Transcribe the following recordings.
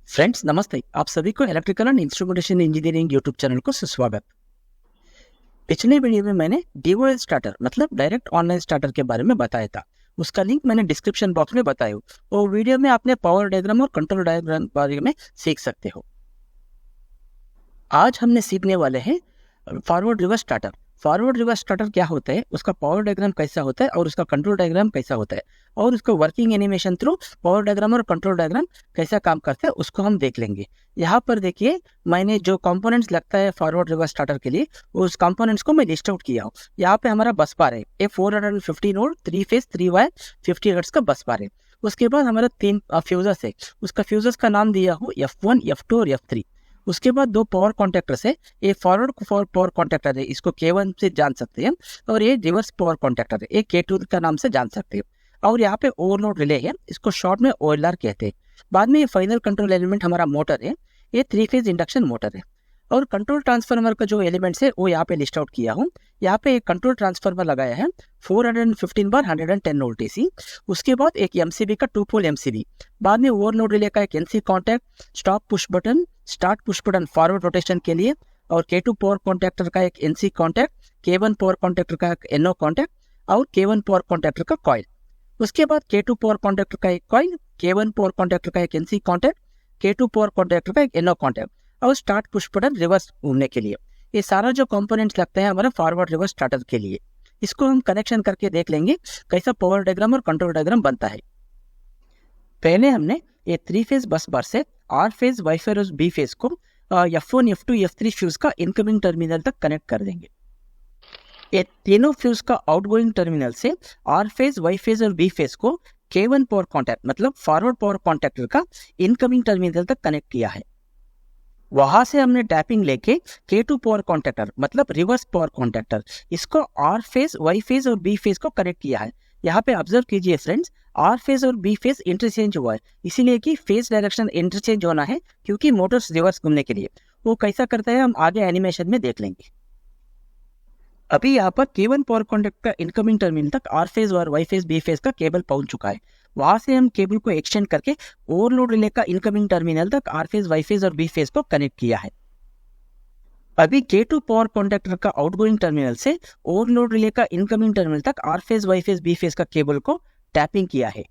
Friends नमस्ते, आप सभी को electrical and instrumentation engineering YouTube channel को सुस्वागत। पिछले वीडियो में मैंने डीओएल स्टार्टर मतलब डायरेक्ट ऑनलाइन स्टार्टर के बारे में बताया था। उसका लिंक मैंने डिस्क्रिप्शन बॉक्स में बताया हूँ। वो वीडियो में आपने पावर डायग्राम और कंट्रोल डायग्राम के बारे में सीख सकते हो। आज हमने सीखने वाले हैं forward reverse starter. Forward reverse starter क्या होता है, उसका पावर डायग्राम कैसा होता है और उसका कंट्रोल डायग्राम कैसा होता है, और उसका working animation through power diagram और कंट्रोल डायग्राम कैसा काम करता है उसको हम देख लेंगे। यहाँ पर देखिए, मैंने जो कंपोनेंट्स लगता है फॉरवर्ड रिवर्स स्टार्टर के लिए उस कंपोनेंट्स को मैं लिस्ट आउट किया हूँ। यहाँ पे हमारा बस बार है, ये 415 वोल्ट 3 फेज 3 वायर 50 हर्ट्ज का बस बार है। उसके बाद हमारा 3 फ्यूजर्स है, उसका फ्यूजर्स का नाम दिया हूँ F1, F2 और F3। उसके बाद 2 पावर कॉन्टैक्टर्स है, ये फॉरवर्ड पावर कॉन्टैक्टर है, इसको K1 से जान सकते हैं, और ये रिवर्स पावर कॉन्टैक्टर है, ये K2 का नाम से जान सकते हैं। और यहाँ पे ओवरलोड रिले है, इसको शॉर्ट में OLR कहते हैं। बाद में ये फाइनल कंट्रोल एलिमेंट हमारा मोटर है, ये 3 फेज इंडक्शन मोटर है। और कंट्रोल ट्रांसफार्मर का जो एलिमेंट्स है वो यहाँ पे लिस्ट आउट किया हूँ। यहाँ पे एक कंट्रोल ट्रांसफार्मर लगाया है 415/110 वोल्ट AC। उसके बाद एक MCB का 2 पोल MCB। बाद में ओवरलोड रिले का एक NC contact, stop push button, start push button forward rotation के लिए, और K2 पावर कॉन्टैक्टर का एक NC contact, K1 power contactor का एक NO कॉन्टैक्ट और K1 पावर कॉन्टैक्टर का कॉइल। उसके बाद K2 पावर कॉन्टैक्टर का एक कॉइल, K1 पावर कॉन्टैक्टर का एक NC contact, K2 power contactor का एक NO कॉन्टैक्ट और स्टार्ट पुश बटन रिवर्स घूमने के लिए। ये सारा जो कंपोनेंट्स लगते हैं हमारा फॉरवर्ड रिवर्स स्टार्टर के लिए। इसको हम कनेक्शन करके देख लेंगे कैसा पावर डायग्राम और कंट्रोल डायग्राम बनता है। पहले हमने ये 3 फेज बस बार से R फेज, Y फेज और B फेज को F1, F2, F3 फ्यूज का इनकमिंग टर्मिनल तक कनेक्ट कर देंगे। ये तीनों फ्यूज का आउटगोइंग टर्मिनल से R फेज, Y फेज और B फेज को K1 पावर कॉन्टैक्ट मतलब फॉरवर्ड पावर कॉन्टैक्टर का इनकमिंग टर्मिनल तक कनेक्ट किया है। वहां से हमने टैपिंग लेके K2 पावर कॉन्टैक्टर मतलब रिवर्स पावर कॉन्टैक्टर, इसको R फेज, Y फेज और B फेज को कनेक्ट किया है। यहाँ पे ऑब्जर्व कीजिए फ्रेंड्स, R फेज और B फेज इंटरचेंज हुआ है, इसीलिए कि फेज डायरेक्शन इंटरचेंज होना है क्योंकि मोटर्स रिवर्स घूमने के लिए। वो कैसा करता है हम आगे एनिमेशन में देख लेंगे। अभी यहाँ पर K1 पावर कॉन्टैक्टर का इनकमिंग टर्मिनल तक R फेज और Y फेज B फेज का केबल पहुंच चुका है। वहां से हम केबल को एक्सटेंड करके ओवरलोड रिले का इनकमिंग टर्मिनल तक R फेज, Y फेज और B फेज को कनेक्ट किया है। अभी K2 पावर कॉन्टैक्टर का आउटगोइंग टर्मिनल से ओवरलोड रिले का इनकमिंग टर्मिनल तक R phase, Y phase, B phase का केबल को टैपिंग किया है।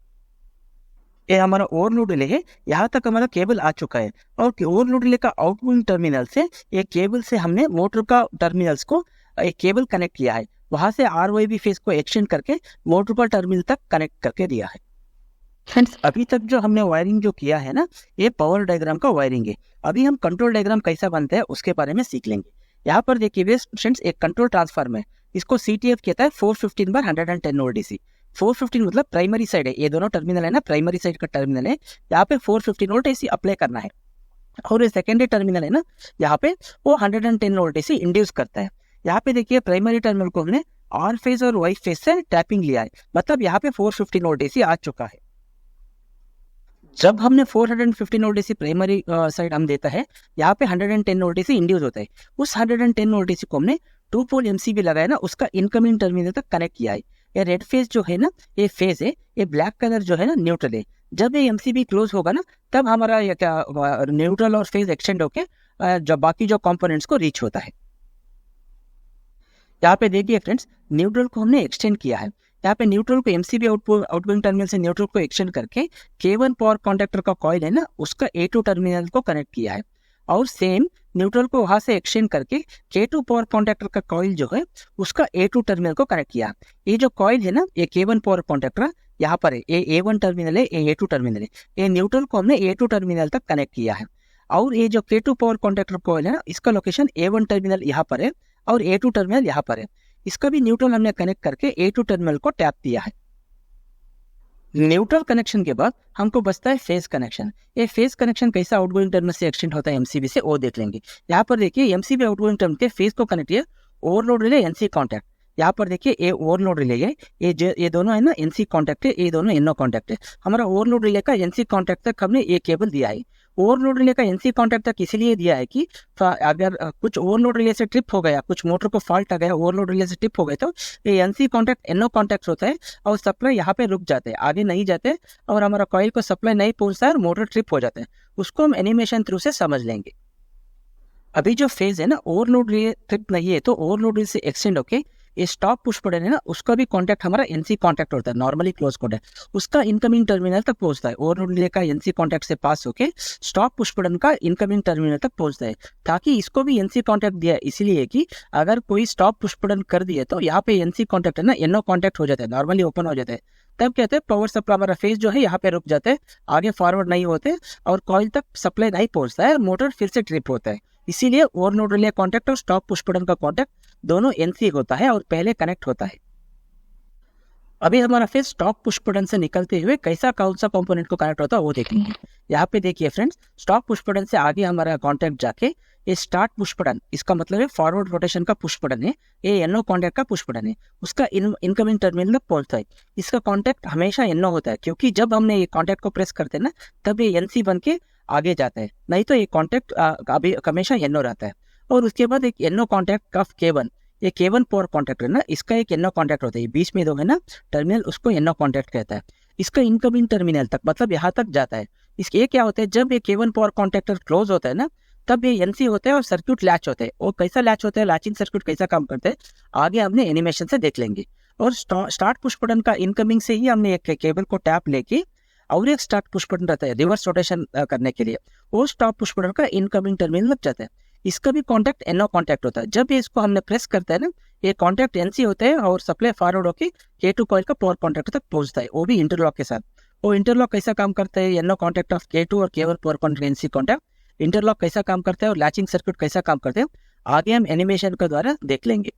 ये हमारा ओवरलोड रिले है, यहाँ तक हमारा केबल आ चुका है। और ओवरलोड रिले का आउटगोइंग टर्मिनल से एक केबल से हमने मोटर का टर्मिनल्स को एक केबल कनेक्ट किया है। वहां से RYB फेज को एक्सटेंड करके मोटर का टर्मिनल तक कनेक्ट करके दिया है। फ्रेंड्स अभी तक जो हमने वायरिंग जो किया है ना, ये पावर डायग्राम का वायरिंग है। अभी हम कंट्रोल डायग्राम कैसा बनता है उसके बारे में सीख लेंगे। यहाँ पर देखिए फ्रेंड्स, एक कंट्रोल ट्रांसफार्मर है, इसको CTF कहता है 415/110 वोल्ट DC। 415 मतलब प्राइमरी साइड है, ये दोनों टर्मिनल है ना, प्राइमरी साइड का टर्मिनल है, यहाँ पे 415 वोल्ट AC अप्लाई करना है। और ये सेकेंडरी टर्मिनल है ना, यहाँ पे वो 110 वोल्ट AC इंड्यूस करता है। यहाँ पे देखिए प्राइमरी टर्मिनल को हमने R फेज और Y फेज से टैपिंग लिया है, मतलब यहाँ पे 415 वोल्ट AC आ चुका है। जब हमने 415 वोल्ट AC प्राइमरी साइड हम देता है, यहाँ पे 110 वोल्ट AC इंड्यूस होता है। उस 110 वोल्ट AC को हमने 2 पोल MCB लगाया ना, उसका इनकमिंग टर्मिनल तक कनेक्ट किया है। ये रेड फेज जो है ना, ये फेज है, ये ब्लैक कलर जो है ना न्यूट्रल है। जब ये MCB क्लोज होगा ना, तब हमारा ये क्या न्यूट्रल और फेज एक्सटेंड होके जब बाकी जो कंपोनेंट्स को रीच होता है। यहाँ पे देखिए फ्रेंड्स, न्यूट्रल को हमने एक्सटेंड किया है। यहाँ पे न्यूट्रल को MCB आउटगोइंग टर्मिनल से न्यूट्रल को एक्सटेंड करके K1 पावर कॉन्टैक्टर का कॉइल है ना, उसका A2 टर्मिनल को कनेक्ट किया है। और सेम न्यूट्रल को वहां से एक्सटेंड करके K2 पावर कॉन्टैक्टर का कॉइल जो है उसका A2 टर्मिनल को कनेक्ट किया। ये जो कॉइल है ना, ये K1 पावर कॉन्टैक्टर यहाँ पर है, ये A1 टर्मिनल है, ये A2 टर्मिनल है। ये न्यूट्रल को हमने A2 टर्मिनल तक कनेक्ट किया है। और ये जो K2 पावर कॉन्टैक्टर कॉइल है ना, इसका लोकेशन A1 टर्मिनल यहाँ पर है और A2 टर्मिनल यहाँ पर है। इसका भी न्यूट्रल हमने कनेक्ट करके A2 टर्मिनल को टैप दिया है। न्यूट्रल कनेक्शन के बाद हमको बचता है फेज कनेक्शन। ये फेज कनेक्शन कैसा आउटगोइंग टर्मिनल से एक्सटेंड होता है MCB से, वो देख लेंगे। यहाँ पर देखिए MCB आउटगोइंग टर्मिनल के फेज को कनेक्ट किया ओवरलोड रिले NC कॉन्टैक्ट। यहाँ पर देखिए ये ओवरलोड रिले है, ये दोनों है ना एनसी कॉन्टैक्ट है, ये दोनों एनओ कॉन्टैक्ट है। हमारा ओवरलोड रिले का एनसी कॉन्टैक्ट तक हमने ये केबल दिया है। ओवरलोड रिले का एनसी कॉन्टैक्ट तक इसलिए दिया है कि अगर कुछ ओवरलोड रिले से ट्रिप हो गया, कुछ मोटर को फॉल्ट आ गया, ओवरलोड रिले से ट्रिप हो गए, तो ये एनसी कॉन्टैक्ट एनओ कॉन्टैक्ट होता है और सप्लाई यहाँ पे रुक जाते हैं, आगे नहीं जाते और हमारा कॉइल को सप्लाई नहीं पहुंचता है और मोटर ट्रिप हो जाते हैं। उसको हम एनिमेशन थ्रू से समझ लेंगे। अभी जो फेज है ना ओवरलोड रिले ट्रिप नहीं है, तो ओवरलोड रिले से एक्सटेंड होके ये स्टॉप पुश बटन है ना, उसका भी कांटेक्ट हमारा एनसी कांटेक्ट होता है, नॉर्मली क्लोज कॉन्टैक्ट, उसका इनकमिंग टर्मिनल तक पहुंचता है। ओवरलोड रिले का एनसी कांटेक्ट से पास होके स्टॉप पुश बटन का इनकमिंग टर्मिनल तक पहुंचता है, ताकि इसको भी एनसी कांटेक्ट दिया है इसलिए कि अगर कोई स्टॉप पुश बटन कर दिए तो यहाँ पे एनसी कांटेक्ट है ना एनओ कांटेक्ट हो जाता है, नॉर्मली ओपन हो जाता है। तब कहते हैं पावर सप्लाई हमारा फेज जो है यहाँ पे रुक जाते हैं, आगे फॉरवर्ड नहीं होते और कॉइल तक सप्लाई नहीं पहुंचता है, मोटर फिर से ट्रिप होता है। इसीलिए ओवरलोड रिले कांटेक्ट और स्टॉप पुश बटन का कांटेक्ट दोनों एनसी होता है और पहले कनेक्ट होता है। अभी हमारा फेज स्टॉप पुश बटन से निकलते हुए कैसा कौन सा कंपोनेंट को कनेक्ट होता है वो देखेंगे। यहाँ पे देखिए फ्रेंड्स, स्टॉप पुश बटन से आगे हमारा कांटेक्ट जाके ये स्टार्ट पुश बटन, इसका मतलब है फॉरवर्ड रोटेशन का पुश बटन है, ये एनओ कांटेक्ट का पुश बटन है, उसका इनकमिंग टर्मिनल तक पहुंचता है। इसका कांटेक्ट हमेशा एनओ होता है, क्योंकि जब हमने ये कांटेक्ट को प्रेस करते हैं ना तब ये एनसी बन के आगे जाता है, नहीं तो ये कांटेक्ट अभी हमेशा एनओ रहता है। और उसके बाद एक एनओ कांटेक्ट ऑफ K1, ये K1 पावर कांटेक्ट है ना, इसका एक एनओ कांटेक्ट होता है, बीच में दो है ना टर्मिनल, उसको एनओ कांटेक्ट कहता है। इसका इनकमिंग टर्मिनल तक मतलब यहाँ तक जाता है। इसके ये क्या होता है, जब ये K1 पावर कांटेक्टर क्लोज होता है ना तब ये एनसी होता है और सर्किट लैच होते हैं। और कैसा लैच होता है, लैचिंग सर्किट कैसा काम करते हैं आगे हमने एनिमेशन से देख लेंगे। और स्टार्ट पुश बटन का इनकमिंग से ही हमने एक केबल को टैप लेके और एक स्टार्ट पुश बटन रहता है रिवर्स रोटेशन करने के लिए, वो स्टॉप पुश बटन का इनकमिंग टर्मिनल लग जाता है। इसका भी कांटेक्ट एनओ कांटेक्ट होता है। जब ये इसको हमने प्रेस करते हैं ना, ये कांटेक्ट एनसी होता है और सप्लाई फॉरवर्ड होकर K2 कॉइल का पावर कांटेक्ट तक पहुंचता है, वो भी इंटरलॉक के साथ। वो इंटरलॉक कैसा काम करता है, एनओ कांटेक्ट ऑफ K2 और K1 power contact NC contact interlock कैसा काम करता है और लैचिंग सर्किट कैसा काम करते हैं आगे हम एनिमेशन के द्वारा देख लेंगे।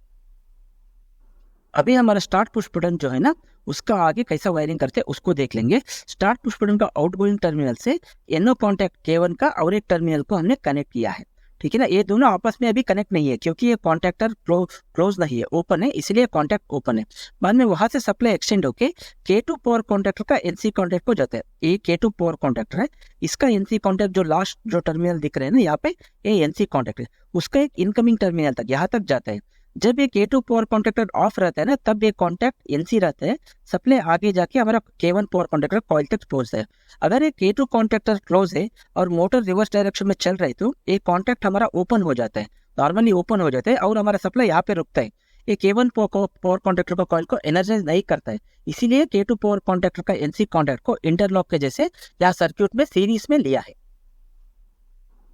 अभी हमारा स्टार्ट पुश बटन जो है ना उसका आगे कैसा वायरिंग करते हैं उसको देख लेंगे। स्टार्ट पुश बटन का आउटगोइंग टर्मिनल से एनओ कांटेक्ट K1 का और एक टर्मिनल को हमने कनेक्ट किया है, ठीक है ना। ये दोनों आपस में अभी कनेक्ट नहीं है क्योंकि ये कॉन्टैक्टर क्लोज नहीं है, ओपन है, इसलिए कॉन्टैक्ट ओपन है। बाद में वहां से सप्लाई एक्सटेंड होके K2 पावर कॉन्टैक्टर का एनसी कॉन्टैक्ट को जाता है। ये K2 पावर कॉन्टैक्टर है, इसका एनसी कॉन्टैक्ट जो लास्ट जो टर्मिनल दिख रहे हैं ना यहाँ पे, ये एनसी कॉन्टैक्ट है, उसका एक इनकमिंग टर्मिनल तक यहाँ तक जाता है। जब ये K2 पावर कॉन्टैक्टर ऑफ रहता है ना तब ये कॉन्टैक्ट एनसी रहता है, सप्लाई आगे जाके हमारा K1 पावर कॉन्टैक्टर कॉइल तक पहुंचता है। अगर ये K2 कॉन्टैक्टर क्लोज है और मोटर रिवर्स डायरेक्शन में चल रही तो ये कॉन्टैक्ट हमारा ओपन हो जाता है, नॉर्मली ओपन हो जाता है और हमारा सप्लाई यहाँ पे रुकता है। ये K1 पावर कॉन्टैक्टर का कॉइल को एनर्जाइज नहीं करता है, इसीलिए K2 पावर कॉन्टैक्टर का एनसी कॉन्टैक्ट को इंटरलॉक के जैसे या सर्क्यूट में सीरीज में लिया है।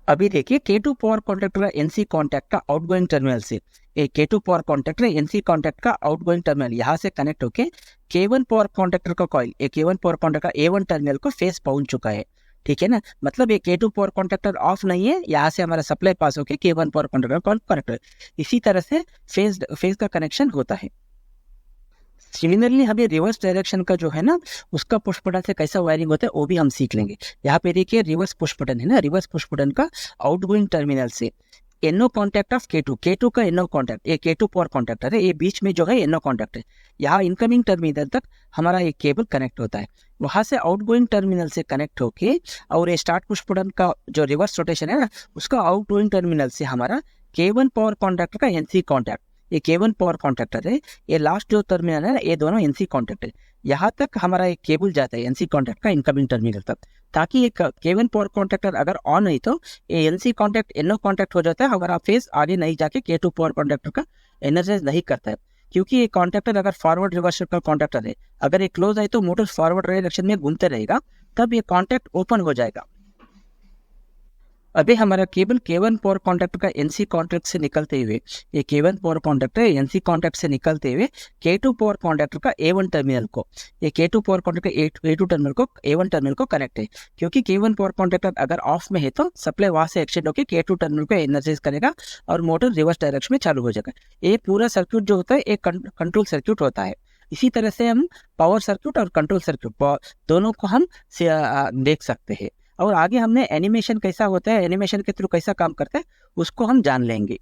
अभी देखिए K2 पावर कॉन्टैक्टर का एनसी कॉन्टैक्ट का आउटगोइंग टर्मिनल से एक K2 power contactor NC contact का आउटगोइंग टर्मिनल यहाँ से कनेक्ट होके K1 पावर कॉन्टैक्टर का कॉइल K1 पावर कॉन्टैक्टर का A1 टर्मिनल को फेस पहुंच चुका है, ठीक है ना। मतलब ये K2 पावर कॉन्टैक्टर ऑफ नहीं है, यहाँ से हमारा सप्लाई पास होके K1 power contactor coil connect है। इसी तरह से फेज का कनेक्शन होता है। सिमिलरली हमें रिवर्स डायरेक्शन का जो है ना उसका पुश बटन से कैसा वायरिंग होता है वो भी हम सीख लेंगे। यहाँ पे देखिए रिवर्स पुश बटन है ना, रिवर्स पुश बटन का आउटगोइंग टर्मिनल से एनओ कॉन्टैक्ट ऑफ K2 का एनओ कॉन्टैक्ट, ये K2 पावर कॉन्टैक्टर है, ये बीच में जो है एनओ कॉन्टैक्ट है, यहाँ इनकमिंग टर्मिनल तक हमारा एक केबल कनेक्ट होता है। वहां से आउटगोइंग टर्मिनल से कनेक्ट होके और ये स्टार्ट पुश बटन का जो रिवर्स रोटेशन है ना उसका आउटगोइंग टर्मिनल से हमारा K1 पावर कॉन्टैक्टर का एनसी कॉन्टैक्ट, ये K1 पावर कॉन्टैक्टर है, ये लास्ट जो टर्मिनल है ना ये दोनों एनसी कॉन्टैक्ट है। यहाँ तक हमारा एक केबल जाता है एनसी कॉन्टैक्ट का इनकमिंग टर्मिनल तक, ताकि ये K1 पावर कॉन्टैक्टर अगर ऑन है तो ये एनसी कॉन्टैक्ट एनओ कॉन्टैक्ट हो जाता है, हमारा फेस आगे नहीं जाके K2 पावर कॉन्टैक्टर का एनर्जाइज नहीं करता है। क्योंकि ये कॉन्टैक्टर अगर फॉरवर्ड रिवर्स का कॉन्टैक्टर है, अगर ये क्लोज है तो मोटर फॉरवर्ड डायरेक्शन में घूमते रहेगा, तब ये कॉन्टैक्ट ओपन हो जाएगा। अभी हमारा केबल K1 पावर कॉन्टैक्टर का एनसी कॉन्टैक्ट से निकलते हुए, ये K1 power contactor NC contact से निकलते हुए K2 पावर कॉन्टैक्टर का A1 टर्मिनल को, ये K2 पावर कॉन्टैक्टर का A2 टर्मिनल को A1 टर्मिनल को कनेक्ट है। क्योंकि K1 पावर कॉन्टैक्टर अगर ऑफ में है तो सप्लाई वहां से एक्सटेंड होकर K2 टर्मिनल को एनर्जाइज करेगा और मोटर रिवर्स डायरेक्शन में चालू हो जाएगा। ये पूरा सर्क्यूट जो होता है एक कंट्रोल सर्क्यूट होता है। इसी तरह से हम पावर सर्क्यूट और कंट्रोल सर्क्यूट दोनों को हम देख सकते हैं। और आगे हमने एनिमेशन कैसा होता है, एनिमेशन के थ्रू कैसा काम करता है उसको हम जान लेंगे।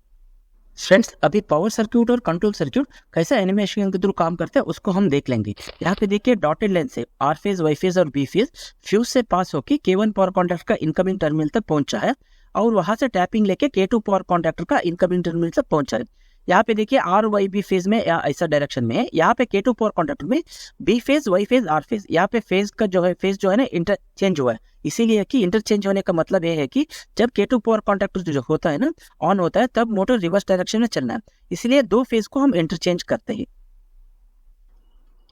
फ्रेंड्स अभी पावर सर्क्यूट और कंट्रोल सर्क्यूट कैसे एनिमेशन के थ्रू काम करते हैं उसको हम देख लेंगे। यहाँ पे देखिए डॉटेड लाइन से आर फेज, वाई फेज और बी फेज फ्यूज से पास होकर K1 पावर कॉन्टैक्ट का इनकमिंग टर्मिनल तक पहुंचा है और वहां से टैपिंग लेके K2 पावर कॉन्टैक्टर का इनकमिंग टर्मिनल तक पहुंचा है। यहाँ पे देखिए आर वाई बी फेज में ऐसा डायरेक्शन में है, यहाँ पे K2 पावर कॉन्टैक्टर में B phase, Y phase, R phase, यहाँ पे फेज जो है ना इंटरचेंज हुआ है। इसीलिए कि इंटरचेंज होने का मतलब ये है कि जब K2 पावर कॉन्टैक्टर जो होता है ना ऑन होता है तब मोटर रिवर्स डायरेक्शन में चलना है, इसलिए दो फेज को हम इंटरचेंज करते हैं।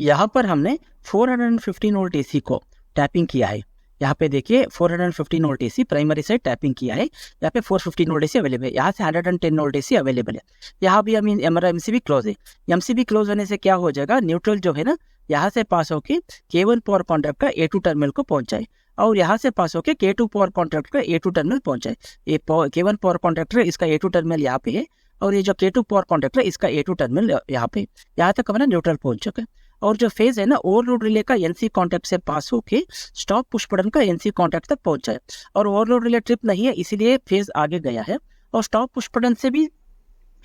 यहाँ पर हमने 415 वोल्ट एसी को टैपिंग किया है। यहाँ पे देखिए 415 volt AC primary side tapping किया है। यहाँ पे 415 वोल्ट एसी अवेलेबल है, यहाँ से 110 वोल्ट एसी अवेलेबल है। यहाँ भी हमारा एमसीबी क्लोज है। एमसीबी क्लोज होने से क्या हो जाएगा, न्यूट्रल जो है ना यहाँ से पास होकर K1 पावर कॉन्टैक्ट का A2 टर्मिनल को पहुंचाए और यहाँ से पास होकर K2 पावर कॉन्टैक्ट का A2 टर्मिनल पहुंचाए। ये K1 पावर कॉन्टैक्टर इसका A2 टर्मिनल यहाँ पे है और ये जो K2 पावर कॉन्टैक्टर इसका A2 टर्मिनल यहाँ पे। यहाँ तक हमारा न्यूट्रल पहुंच चुका है और जो फेज है ना ओवरलोड रिले का एनसी कॉन्टैक्ट से पास होके स्टॉप पुश बटन का एनसी कॉन्टैक्ट तक पहुंचा है और ओवरलोड रिले ट्रिप नहीं है, इसीलिए फेज आगे गया है और स्टॉप पुश बटन से भी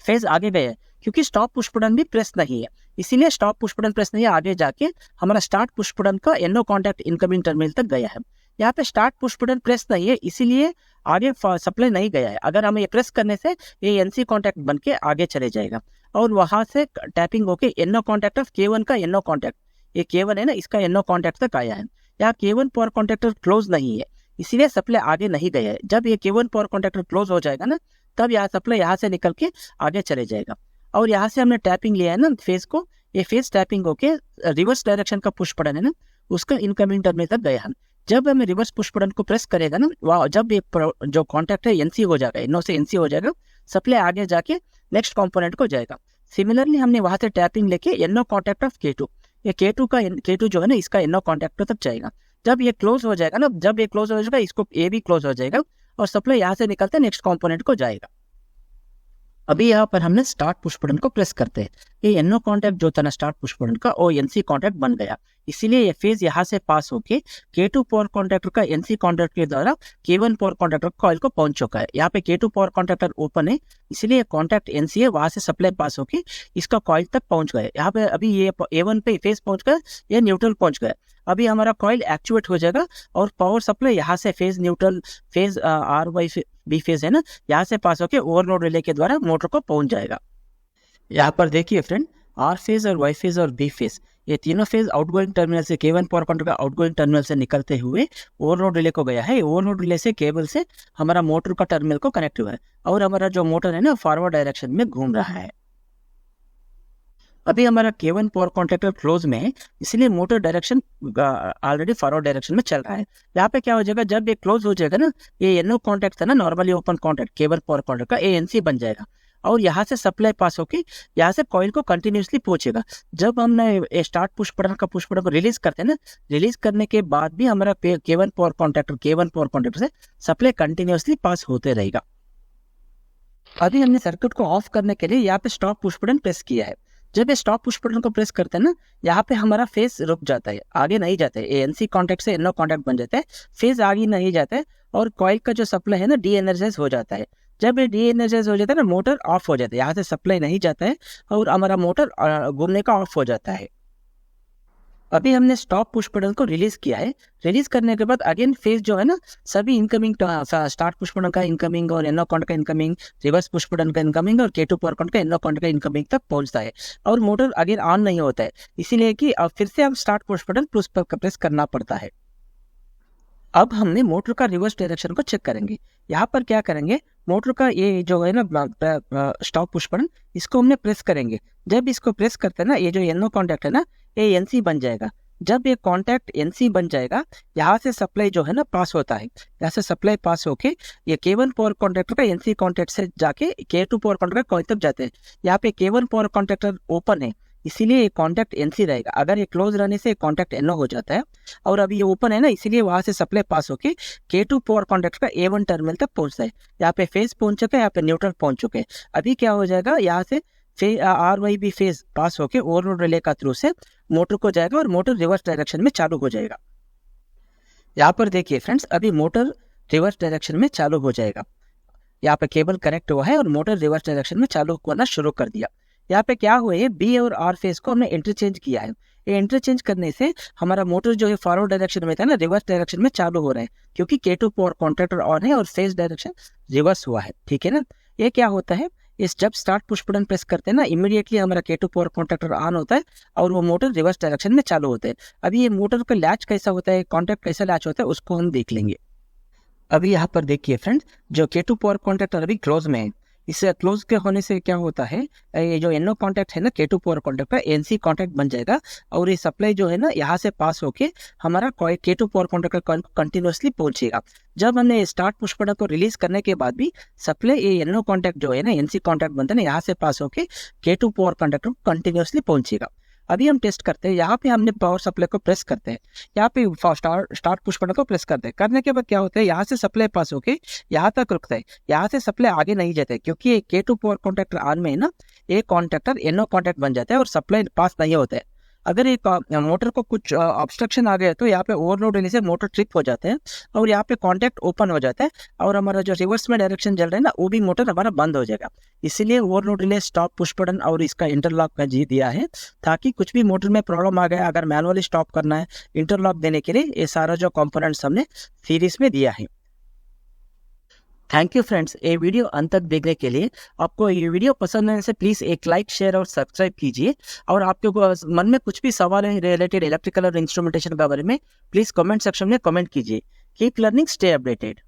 फेज आगे गया है क्योंकि स्टॉप पुश बटन भी प्रेस नहीं है, इसीलिए स्टॉप पुश बटन प्रेस नहीं है। आगे जाके हमारा स्टार्ट पुश बटन का एनो कॉन्टैक्ट इनकमिंग टर्मिनल तक गया है। यहाँ पे स्टार्ट पुश बटन प्रेस नहीं है, इसीलिए आगे सप्लाई नहीं गया है। अगर हमें ये प्रेस करने से ये एनसी कॉन्टैक्ट बन के आगे चले जाएगा और वहां से टैपिंग होके एनो कॉन्टैक्ट ऑफ K1 का एनो कॉन्टैक्ट, ये K1 है ना इसका एनो कॉन्टैक्ट तक आया है। यहाँ K1 पावर कॉन्टैक्टर क्लोज नहीं है, इसीलिए सप्लाई आगे नहीं गया है। जब ये K1 पावर कॉन्टैक्टर क्लोज हो जाएगा ना तब यहाँ सप्लाई यहाँ से निकल के आगे चले जाएगा और यहाँ से हमने टैपिंग लिया है ना फेज को, ये फेज टैपिंग होके रिवर्स डायरेक्शन का पुश बटन है ना उसका इनकमिंग टर्मिनल तक गया है। जब हमें रिवर्स पुश बटन को प्रेस करेगा ना जब ये जो कॉन्टैक्ट है एनसी हो जाएगा, एनो से एनसी हो जाएगा, सप्लाई आगे जाके नेक्स्ट कंपोनेंट को जाएगा। सिमिलरली हमने वहां से टैपिंग लेके एनो कॉन्टैक्ट ऑफ K2, ये K2 जो है ना इसका एनो कॉन्टैक्ट तक जाएगा। जब ये क्लोज हो जाएगा ना, जब ये क्लोज हो जाएगा इसको ये भी क्लोज हो जाएगा और सप्लाई यहाँ से निकलते नेक्स्ट कंपोनेंट को जाएगा। अभी यहाँ पर हमने स्टार्ट पुश बटन को प्रेस करते हैं, ये एनो कॉन्टैक्ट जो था ना स्टार्ट पुश बटन का वो एनसी कॉन्टैक्ट बन गया, इसीलिए ये फेज यहाँ से पास होके K2 पावर कॉन्टैक्टर का एनसी कॉन्टैक्ट के द्वारा K1 पावर कॉन्टैक्टर कॉइल को पहुंच चुका है। यहाँ पे K2 पावर कॉन्टैक्टर ओपन है, इसलिए कॉन्टैक्ट एनसी है, वहां से सप्लाई पास होके इसका कॉइल तक पहुंच गए। यहाँ पे अभी ये A1 पे फेज पहुंच गया, ये न्यूट्रल पहुंच गया। अभी हमारा कॉइल एक्चुएट हो जाएगा और पावर सप्लाई यहाँ से phase neutral phase R Y B phase है ना यहाँ से पास होकर ओवरलोड रिले के द्वारा मोटर को पहुंच जाएगा। यहाँ पर देखिए फ्रेंड, आर फेज और वाई फेज और बी फेज ये तीनों फेज आउटगोइंग टर्मिनल से K1 पावर कॉन्टैक्टर का आउटगोइंग टर्मिनल से निकलते हुए ओवरलोड रिले को गया है। ओवरलोड रिले से केबल से हमारा मोटर का टर्मिनल को कनेक्ट हुआ है और हमारा जो मोटर है ना फॉरवर्ड डायरेक्शन में घूम रहा है। अभी हमारा K1 पावर कॉन्टैक्टर क्लोज में है, इसलिए motor direction already forward direction में चल रहा है। यहाँ पे क्या हो जाएगा, जब ये क्लोज हो जाएगा ना, ये एनो कॉन्टैक्ट था ना normally open contact K1 power contact का ANC बन जाएगा और यहाँ से सप्लाई पास होके यहाँ से कॉइल को कंटिन्यूसली पहुंचेगा। जब हमने स्टार्ट पुश बटन को रिलीज करते हैं ना, रिलीज करने के बाद भी हमारा K1 पावर कॉन्टैक्टर से सप्लाई कंटिन्यूसली पास होते रहेगा। अभी हमने सर्किट को ऑफ करने के लिए यहाँ पे स्टॉप पुश बटन प्रेस किया है। जब ये स्टॉप पुश बटन को प्रेस करते हैं ना, यहाँ पे हमारा फेज रुक जाता है, आगे नहीं जाता है। एनसी कॉन्टैक्ट से एनो कॉन्टैक्ट बन जाता है, फेज आगे नहीं जाता है और कॉइल का जो सप्लाई है ना डी एनर्जाइज हो जाता है। जब ये डी एनर्जाइज हो जाता है ना, मोटर ऑफ हो जाता है, यहाँ से सप्लाई नहीं जाता है और हमारा मोटर घूमने का ऑफ हो जाता है। अभी हमने स्टॉप पुश बटन को रिलीज किया है। रिलीज करने के बाद अगेन फेज जो है ना सभी इनकमिंग स्टार्ट पुश बटन का इनकमिंग और एनो कॉन्टैक्ट का इनकमिंग, रिवर्स पुश बटन का इनकमिंग और K2 पावर कॉन्टैक्ट का एनो कॉन्टैक्ट का इनकमिंग तक पहुंचता है और मोटर अगेन ऑन नहीं होता है, इसीलिए कि अब फिर से हम स्टार्ट पुश बटन प्रेस करना पड़ता है। अब हमने मोटर का रिवर्स डायरेक्शन को चेक करेंगे। यहाँ पर क्या करेंगे, मोटर का ये जो है ना स्टॉप पुश बटन इसको हमने प्रेस करेंगे। जब इसको प्रेस करते हैं ना, ये जो एनो कॉन्टैक्ट है ना ये एनसी बन जाएगा। जब ये कॉन्टैक्ट एनसी बन जाएगा, यहाँ से सप्लाई जो है ना पास होता है, यहाँ से सप्लाई पास होके ये K1 पावर कॉन्टैक्टर का एनसी कॉन्टैक्ट से जाके K2 पावर कॉन्टैक्टर कॉइल तक जाते हैं। यहाँ पे K1 पावर कॉन्टैक्टर ओपन है, इसीलिए ये कॉन्टैक्ट एनसी रहेगा। अगर ये क्लोज रहने से कॉन्टैक्ट एनो हो जाता है और अभी ये ओपन है ना, इसीलिए वहां से सप्लाई पास होके K2 पावर कॉन्टैक्ट का A1 टर्मिनल तक पहुंचता है। यहाँ पे फेज पहुंच चुका है, यहाँ पे न्यूट्रल पहुंच चुके हैं। अभी क्या हो जाएगा, यहाँ से आर वाई बी फेज पास होके ओवरलोड रिले का थ्रू से मोटर को जाएगा और मोटर रिवर्स डायरेक्शन में चालू हो जाएगा। यहाँ पर देखिए फ्रेंड्स, अभी मोटर रिवर्स डायरेक्शन में चालू हो जाएगा। यहाँ पे केबल कनेक्ट हुआ है और मोटर रिवर्स डायरेक्शन में चालू होना शुरू कर दिया। यहाँ पे क्या हुआ है, बी और आर फेज को हमने इंटरचेंज किया है। ये इंटरचेंज करने से हमारा मोटर जो है फॉरवर्ड डायरेक्शन में था ना, रिवर्स डायरेक्शन में चालू हो रहा है, क्योंकि K2 पावर कॉन्टैक्टर ऑन है और फेज डायरेक्शन रिवर्स हुआ है। ठीक है ना। ये क्या होता है, इस जब स्टार्ट पुश बटन प्रेस करते हैं ना, इमीडिएटली हमारा K2 पावर कॉन्टैक्टर ऑन होता है और वो मोटर रिवर्स डायरेक्शन में चालू होते हैं। अभी ये मोटर का लैच कैसा होता है, कॉन्टैक्ट कैसा लैच होता है, उसको हम देख लेंगे। अभी यहाँ पर देखिए फ्रेंड्स, जो K2 पावर कॉन्टैक्टर अभी क्लोज में है। इससे क्लोज के होने से क्या होता है, ये जो NO कॉन्टैक्ट है ना K2 पावर कॉन्टैक्ट का NC कॉन्टैक्ट बन जाएगा और ये सप्लाई जो है ना यहाँ से पास होके हमारा K2 पावर कॉन्टैक्ट का कंटिन्यूसली पहुंचेगा। जब हमने स्टार्ट पुश बटन को रिलीज करने के बाद भी सप्लाई ये NO कॉन्टैक्ट जो है ना NC कॉन्टैक्ट बनता है ना, यहाँ से पास होके K2 पावर कॉन्टैक्ट को कंटिन्यूसली पहुंचेगा। अभी हम टेस्ट करते हैं, यहाँ पे हमने पावर सप्लाई को प्रेस करते हैं, यहाँ पे स्टार्ट पुश बटन को प्रेस करते हैं। करने के बाद क्या होता है, यहाँ से सप्लाई पास होके यहाँ तक रुकता है, यहाँ से सप्लाई आगे नहीं जाता है, क्योंकि ये K2 पावर कॉन्टैक्टर ऑन में है ना, एक कॉन्टैक्टर NO कॉन्टैक्ट बन जाता है और सप्लाई पास नहीं होता है। अगर एक मोटर को कुछ ऑब्स्ट्रक्शन आ गया तो यहाँ पे ओवरलोड होने से मोटर ट्रिप हो जाते हैं और यहाँ पे कॉन्टैक्ट ओपन हो जाता है और हमारा जो रिवर्स में डायरेक्शन चल रहा है ना, वो भी मोटर हमारा बंद हो जाएगा। इसीलिए overload relay stop push button और इसका इंटरलॉक का जी दिया है, ताकि कुछ भी मोटर में प्रॉब्लम आ गया, अगर मैनुअली स्टॉप करना है, इंटरलॉक देने के लिए ये सारा जो कंपोनेंट्स हमने सीरीज में दिया है। थैंक यू फ्रेंड्स, ये वीडियो अंत तक देखने के लिए। आपको ये वीडियो पसंद आने से प्लीज़ एक लाइक, शेयर और सब्सक्राइब कीजिए। और आपके मन में कुछ भी सवाल है रिलेटेड इलेक्ट्रिकल और इंस्ट्रूमेंटेशन के बारे में, प्लीज़ कमेंट सेक्शन में कमेंट कीजिए। Keep learning, stay updated.